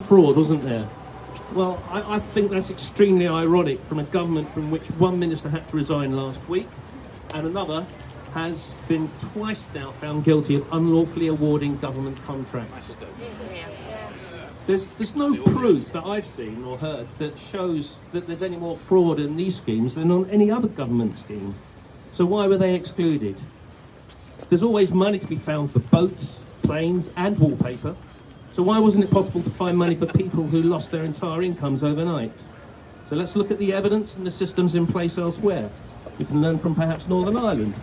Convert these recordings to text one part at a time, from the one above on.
fraud, wasn't there? Well, I think that's extremely ironic from a government from which one minister had to resign last week and another has been twice now found guilty of unlawfully awarding government contracts. There's no proof that I've seen or heard that shows that there's any more fraud in these schemes than on any other government scheme. So why were they excluded? There's always money to be found for boats, planes and wallpaper. So why wasn't it possible to find money for people who lost their entire incomes overnight? So let's look at the evidence and the systems in place elsewhere. We can learn from perhaps Northern Ireland.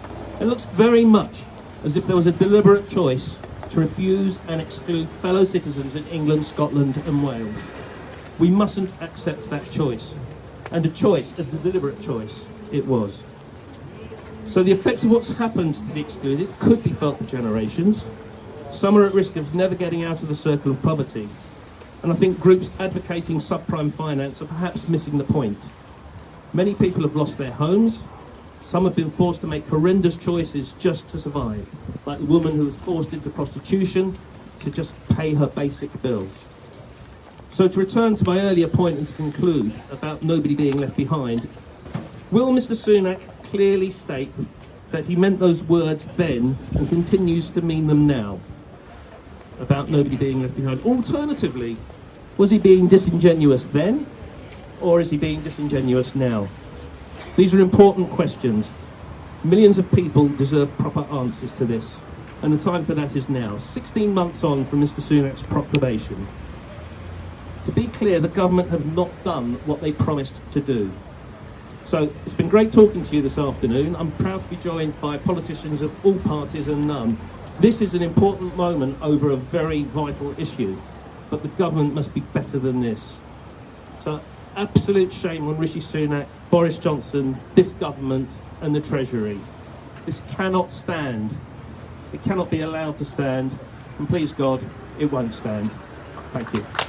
It looks very much as if there was a deliberate choice to refuse and exclude fellow citizens in England, Scotland and Wales. We mustn't accept that choice. And a deliberate choice, it was. So the effects of what's happened to the excluded could be felt for generations. Some are at risk of never getting out of the circle of poverty. And I think groups advocating subprime finance are perhaps missing the point. Many people have lost their homes. Some have been forced to make horrendous choices just to survive, like the woman who was forced into prostitution to just pay her basic bills. So to return to my earlier point and to conclude about nobody being left behind, will Mr. Sunak clearly state that he meant those words then and continues to mean them now about nobody being left behind? Alternatively, was he being disingenuous then, or is he being disingenuous now? These are important questions. Millions of people deserve proper answers to this, and the time for that is now, 16 months on from Mr. Sunak's proclamation. To be clear, the government have not done what they promised to do. So it's been great talking to you this afternoon. I'm proud to be joined by politicians of all parties and none. This is an important moment over a very vital issue, but the government must be better than this. So absolute shame on Rishi Sunak, Boris Johnson, this government and the Treasury. This cannot stand. It cannot be allowed to stand, and please God, it won't stand. Thank you.